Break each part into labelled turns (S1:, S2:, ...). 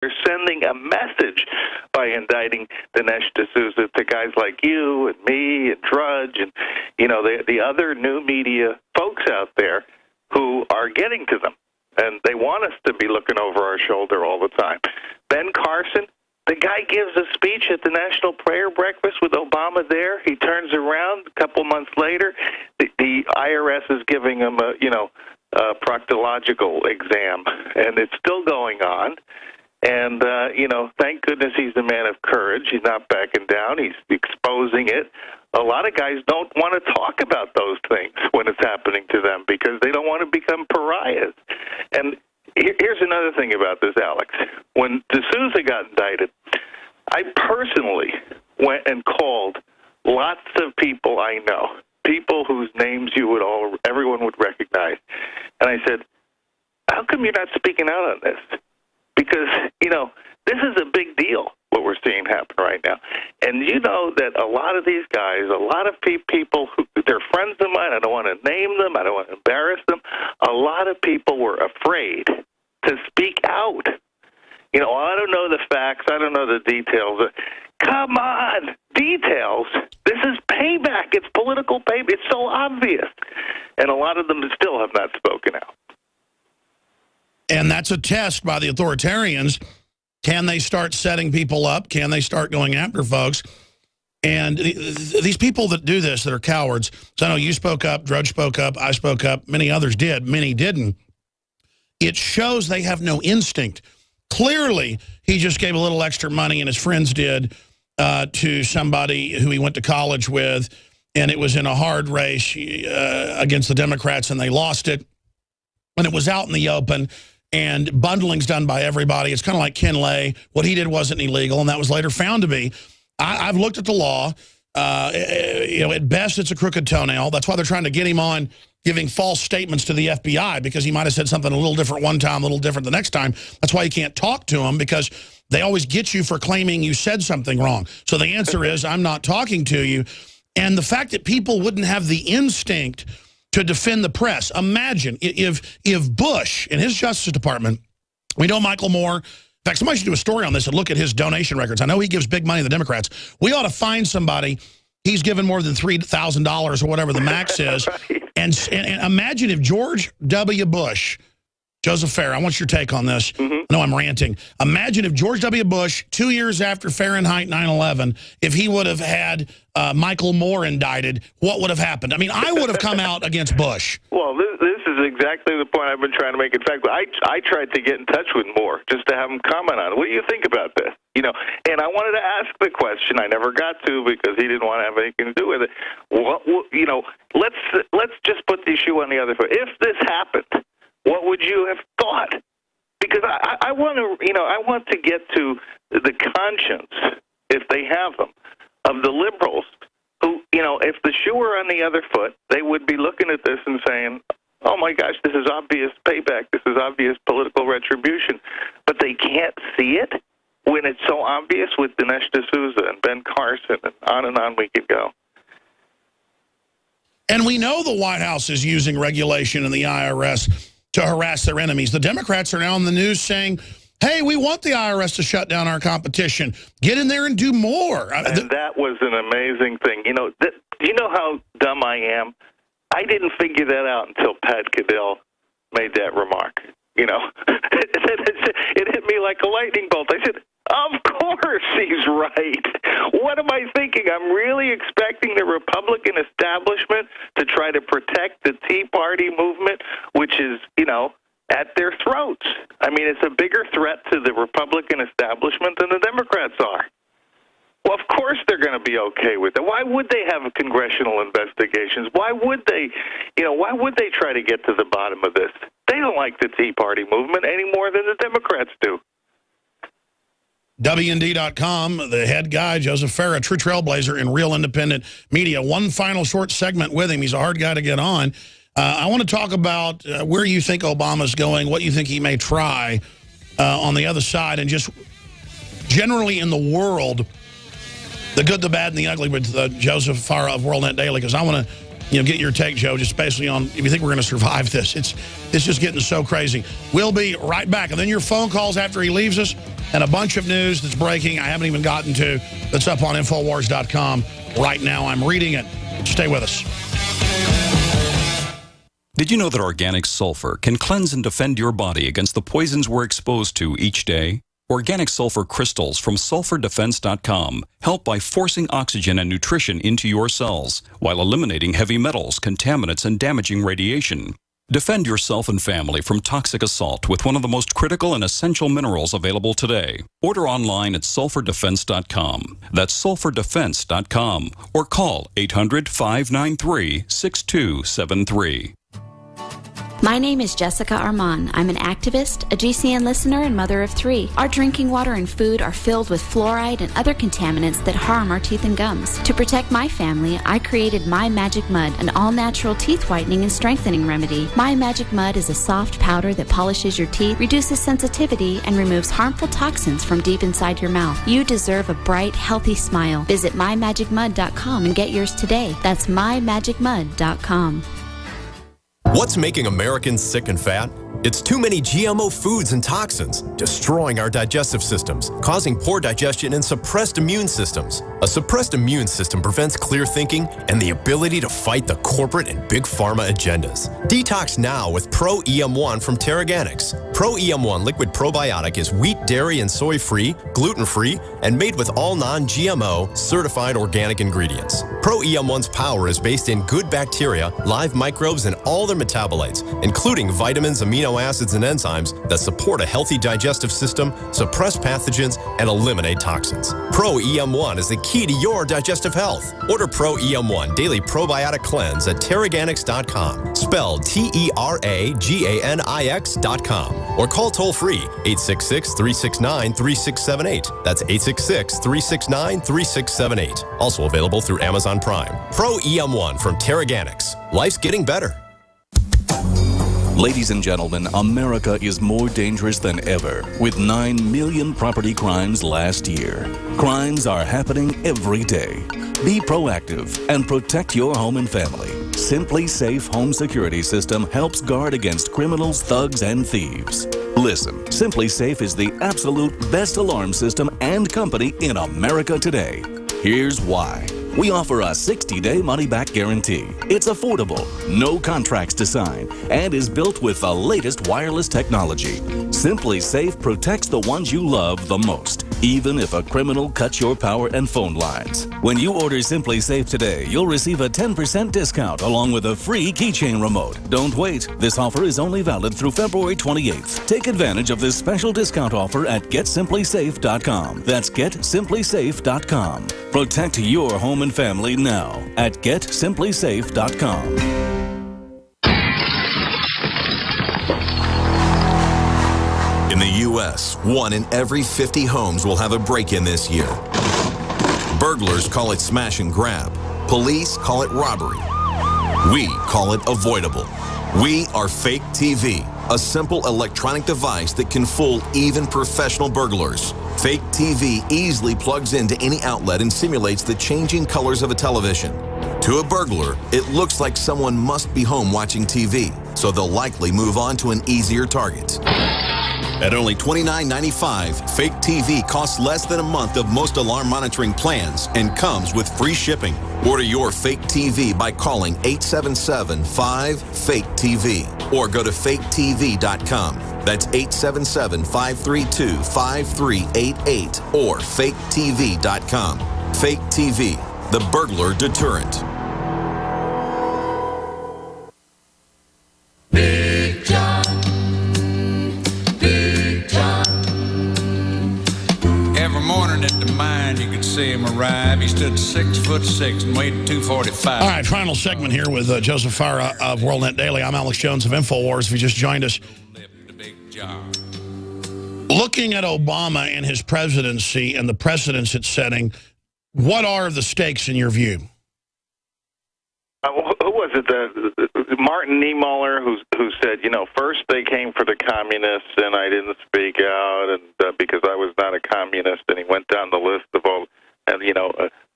S1: They're sending a message by indicting Dinesh D'Souza to guys like you and me and Drudge and, the other new media folks out there who are getting to them. And they want us to be looking over our shoulder all the time. Ben Carson, the guy gives a speech at the National Prayer Breakfast with Obama there. He turns around a couple months later. The IRS is giving him a proctological exam, and it's still going on. And, thank goodness he's a man of courage. He's not backing down. He's exposing it. A lot of guys don't want to talk about those things when it's happening to them because they don't want to become pariahs. And here's another thing about this, Alex. When D'Souza got indicted, I personally went and called lots of people I know, people whose names everyone would recognize. And I said, how come you're not speaking out on this? Because, this is a big deal, what we're seeing happen right now. And you know that a lot of these guys, a lot of people, they're friends of mine, I don't want to name them, I don't want to embarrass them, a lot of people were afraid to speak out. I don't know the facts, I don't know the details. Come on, details. This is payback. It's political payback. It's so obvious. And a lot of them still have not spoken out.
S2: And that's a test by the authoritarians. Can they start setting people up? Can they start going after folks? And these people that do this, that are cowards, so I know you spoke up, Drudge spoke up, I spoke up, many others did, many didn't. It shows they have no instinct. Clearly, he just gave a little extra money, and his friends did, to somebody who he went to college with, and it was in a hard race against the Democrats, and they lost it. And it was out in the open, and bundling's done by everybody. It's kind of like Ken Lay. What he did wasn't illegal, and that was later found to be. I've looked at the law. At best, it's a crooked toenail. That's why they're trying to get him on giving false statements to the FBI, because he might have said something a little different one time, a little different the next time. That's why you can't talk to him, because they always get you for claiming you said something wrong. So the answer is, I'm not talking to you. And the fact that people wouldn't have the instinct to defend the press. Imagine if Bush and his Justice Department, we know Michael Moore, in fact, somebody should do a story on this and look at his donation records. I know he gives big money to the Democrats. We ought to find somebody he's given more than $3,000 or whatever the max is. Right. And imagine if George W. Bush, Joseph Farah, I want your take on this. I know I'm ranting. Imagine if George W. Bush, 2 years after Fahrenheit 9/11, if he would have had Michael Moore indicted, what would have happened? I mean, I would have come out against Bush.
S1: Well, this is exactly the point I've been trying to make. In fact, I tried to get in touch with Moore just to have him comment on it. What do you think about this? And I wanted to ask the question. I never got to because he didn't want to have anything to do with it. Well, let's just put the issue on the other foot. If this happened, what would you have thought? Because I want to get to the conscience, if they have them, of the liberals who, if the shoe were on the other foot, they would be looking at this and saying, oh my gosh, this is obvious payback, this is obvious political retribution. But they can't see it when it's so obvious with Dinesh D'Souza and Ben Carson, and on we could go.
S2: And we know the White House is using regulation and the IRS to harass their enemies. The Democrats are now in the news saying, hey, we want the IRS to shut down our competition. Get in there and do more.
S1: And that was an amazing thing. Do you know how dumb I am? I didn't figure that out until Pat Caddell made that remark. It hit me like a lightning bolt. I said, of course he's right. What am I thinking? I'm really expecting the Republican establishment to try to protect the Tea Party movement, which is, at their throats. I mean, it's a bigger threat to the Republican establishment than the Democrats are. Well, of course they're going to be okay with it. Why would they have congressional investigations? Why would they try to get to the bottom of this? They don't like the Tea Party movement any more than the Democrats do.
S2: WND.com, the head guy, Joseph Farah, true trailblazer in real independent media. One final short segment with him. He's a hard guy to get on. I want to talk about where you think Obama's going, what you think he may try on the other side, and just generally in the world, the good, the bad, and the ugly with Joseph Farah of WorldNet Daily, because I want to get your take, Joe, just basically on if you think we're going to survive this. It's just getting so crazy. We'll be right back. And then your phone calls after he leaves us. and a bunch of news that's breaking I haven't even gotten to that's up on Infowars.com right now. I'm reading it. Stay with us.
S3: Did you know that organic sulfur can cleanse and defend your body against the poisons we're exposed to each day? Organic sulfur crystals from SulfurDefense.com help by forcing oxygen and nutrition into your cells while eliminating heavy metals, contaminants, and damaging radiation. Defend yourself and family from toxic assault with one of the most critical and essential minerals available today. Order online at SulfurDefense.com. That's SulfurDefense.com. Or call 800-593-6273.
S4: My name is Jessica Armand. I'm an activist, a GCN listener, and mother of 3. Our drinking water and food are filled with fluoride and other contaminants that harm our teeth and gums. To protect my family, I created My Magic Mud, an all-natural teeth whitening and strengthening remedy. My Magic Mud is a soft powder that polishes your teeth, reduces sensitivity, and removes harmful toxins from deep inside your mouth. You deserve a bright, healthy smile. Visit MyMagicMud.com and get yours today. That's MyMagicMud.com.
S5: What's making Americans sick and fat? It's too many GMO foods and toxins, destroying our digestive systems, causing poor digestion and suppressed immune systems. A suppressed immune system prevents clear thinking and the ability to fight the corporate and big pharma agendas. Detox now with Pro EM1 from Teraganix. Pro EM1 liquid probiotic is wheat, dairy, and soy-free, gluten-free, and made with all non-GMO, certified organic ingredients. Pro EM1's power is based in good bacteria, live microbes, and all their metabolites, including vitamins, amino acids, and enzymes that support a healthy digestive system, suppress pathogens, and eliminate toxins. Pro EM1 is the key to your digestive health. Order Pro EM1 Daily Probiotic Cleanse at Teraganix.com, spelled Teraganix.com, or call toll-free 866-369-3678. That's 866-369-3678. Also available through Amazon Prime. Pro EM1 from Teraganix. Life's getting better.
S6: Ladies and gentlemen, America is more dangerous than ever, with 9 million property crimes last year. Crimes are happening every day. Be proactive and protect your home and family. Simply Safe Home Security System helps guard against criminals, thugs, and thieves. Listen, Simply Safe is the absolute best alarm system and company in America today. Here's why. We offer a 60-day money-back guarantee. It's affordable, no contracts to sign, and is built with the latest wireless technology. Simply Safe protects the ones you love the most, even if a criminal cuts your power and phone lines. When you order Simply Safe today, you'll receive a 10% discount along with a free keychain remote. Don't wait. This offer is only valid through February 28th. Take advantage of this special discount offer at GetSimplySafe.com. That's GetSimplySafe.com. Protect your home and family now at GetSimplySafe.com.
S7: In the U.S., 1 in every 50 homes will have a break-in this year. Burglars call it smash and grab. Police call it robbery. We call it avoidable. We are Fake TV, a simple electronic device that can fool even professional burglars. Fake TV easily plugs into any outlet and simulates the changing colors of a television. To a burglar, it looks like someone must be home watching TV, so they'll likely move on to an easier target. At only $29.95, Fake TV costs less than a month of most alarm monitoring plans and comes with free shipping. Order your Fake TV by calling 877-5-FAKE-TV or go to faketv.com. That's 877-532-5388 or faketv.com. Fake TV, the burglar deterrent.
S8: Big John. Big John. Every morning at the mine, you could see him arrive. He stood 6'6" and weighed 245.
S2: All right, final segment here with Joseph Farah of WorldNet Daily. I'm Alex Jones of InfoWars. If you just joined us. Looking at Obama and his presidency and the precedents it's setting, what are the stakes in your view?
S1: Who was it? Martin Niemöller, who said, first they came for the communists and I didn't speak out and because I was not a communist, and he went down the list of all, and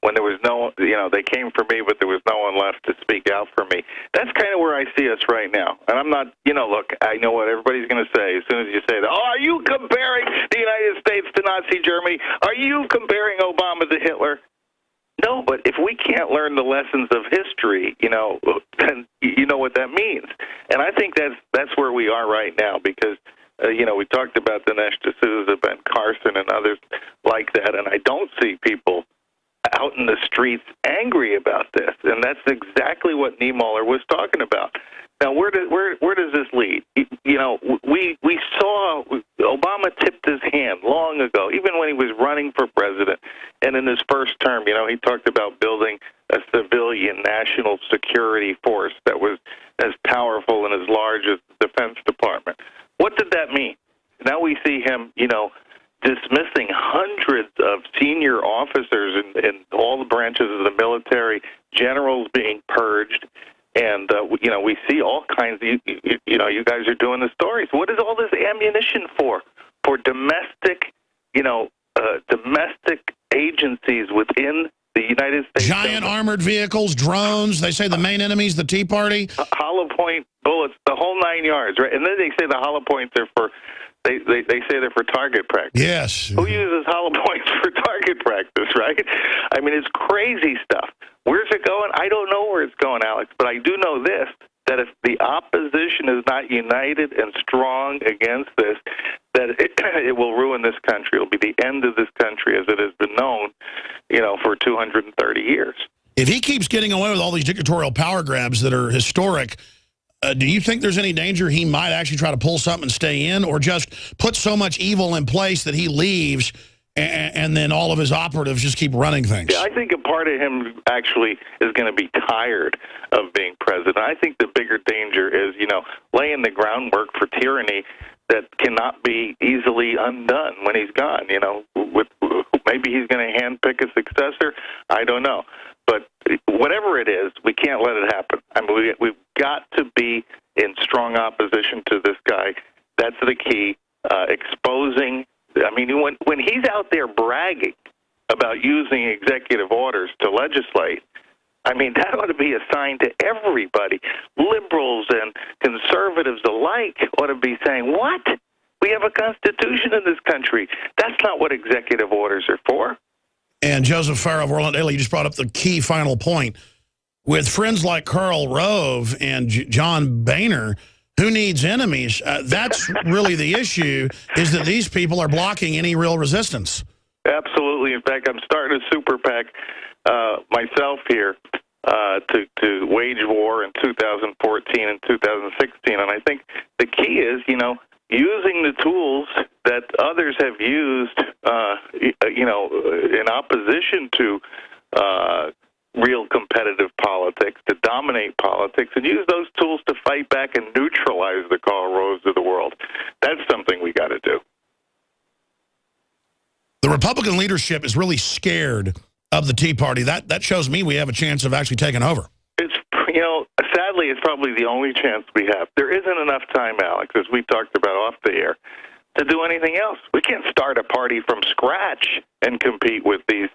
S1: when there was no, they came for me, but there was no one left to speak out for me. That's kind of where I see us right now. And I'm not, look, I know what everybody's going to say as soon as you say that. Oh, are you comparing the United States to Nazi Germany. Are you comparing Obama to Hitler? No, but if we can't learn the lessons of history, then you know what that means. And I think that's where we are right now because, we talked about Dinesh D'Souza, Ben Carson, and others like that, and I don't see people out in the streets angry about this. And that's exactly what Niemöller was talking about. Now, where does this lead? We saw Obama tipped his hand long ago, even when he was running for president. And in his first term, he talked about building a civilian national security force that was as powerful and as large as the Defense Department. What did that mean? Now we see him, dismissing hundreds of senior officers in all the branches of the military, generals being purged. And, we see all kinds of, you guys are doing the stories. What is all this ammunition for? For domestic, domestic agencies within the United States.
S2: Giant armored vehicles, drones. They say the main enemy's the Tea Party.
S1: Hollow point bullets, the whole 9 yards, right? And then they say the hollow points are for, they say they're for target practice.
S2: Yes.
S1: Who uses hollow points for target practice, right? I mean, it's crazy stuff. Where's it going? I don't know where it's going, Alex, but I do know this, that if the opposition is not united and strong against this, that it will ruin this country. It will be the end of this country as it has been known, for 230 years.
S2: If he keeps getting away with all these dictatorial power grabs that are historic, do you think there's any danger he might actually try to pull something and stay in, or just put so much evil in place that he leaves and then all of his operatives just keep running things?
S1: Yeah, I think a part of him actually is going to be tired of being president. I think the bigger danger is, laying the groundwork for tyranny that cannot be easily undone when he's gone. Maybe he's going to handpick a successor. I don't know. But whatever it is, we can't let it happen. I mean, we've got to be in strong opposition to this guy. That's the key. Exposing. I mean, when he's out there bragging about using executive orders to legislate, I mean, that ought to be a sign to everybody. Liberals and conservatives alike ought to be saying, what? We have a constitution in this country. That's not what executive orders are for.
S2: And Joseph Farah of World Daily, you just brought up the key final point. With friends like Karl Rove and John Boehner, who needs enemies? That's really the issue, is that these people are blocking any real resistance.
S1: Absolutely. In fact, I'm starting a super PAC myself here to wage war in 2014 and 2016. And I think the key is, using the tools that others have used, in opposition to real competitive politics, to dominate politics, and use those tools to fight back and neutralize the Karl Roves of the world. That's something we got to do.
S2: The Republican leadership is really scared of the Tea Party. That shows me we have a chance of actually taking over.
S1: It's, sadly, it's probably the only chance we have. There isn't enough time, Alex, as we talked about off the air, to do anything else. We can't start a party from scratch and compete with these.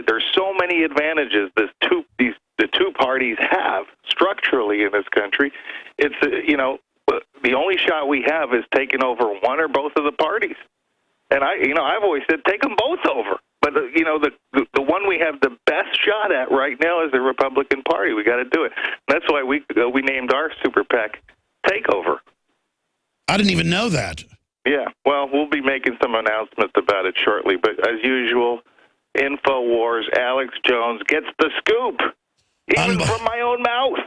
S1: There's so many advantages the two parties have structurally in this country. It's the only shot we have is taking over one or both of the parties. And I've always said take them both over. But the one we have the best shot at right now is the Republican Party. We got to do it. That's why we named our super PAC Takeover.
S2: I didn't even know that.
S1: Yeah, well, we'll be making some announcements about it shortly. But as usual, InfoWars, Alex Jones gets the scoop, even from my own mouth.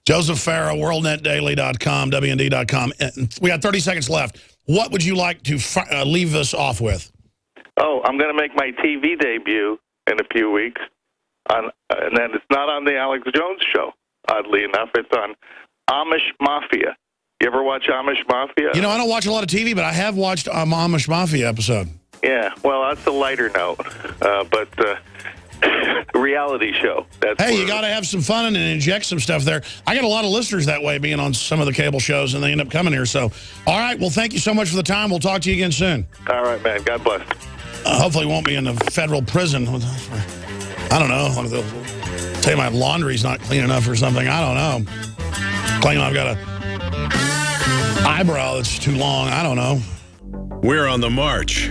S2: Joseph Farah, WorldNetDaily.com, WND.com. We got 30 seconds left. What would you like to leave us off with?
S1: Oh, I'm going to make my TV debut in a few weeks. And then it's not on the Alex Jones show, oddly enough. It's on Amish Mafia. You ever watch Amish Mafia?
S2: I don't watch a lot of TV, but I have watched an Amish Mafia episode.
S1: Yeah, well, that's a lighter note. But reality show.
S2: Hey, you got to have some fun and inject some stuff there. I got a lot of listeners that way being on some of the cable shows, and they end up coming here. So, all right, well, thank you so much for the time. We'll talk to you again soon.
S1: All right, man. God bless.
S2: Hopefully won't be in a federal prison. I don't know. They'll tell you my laundry's not clean enough or something. I don't know. Claim I've got a eyebrow that's too long. I don't know.
S9: We're on the march.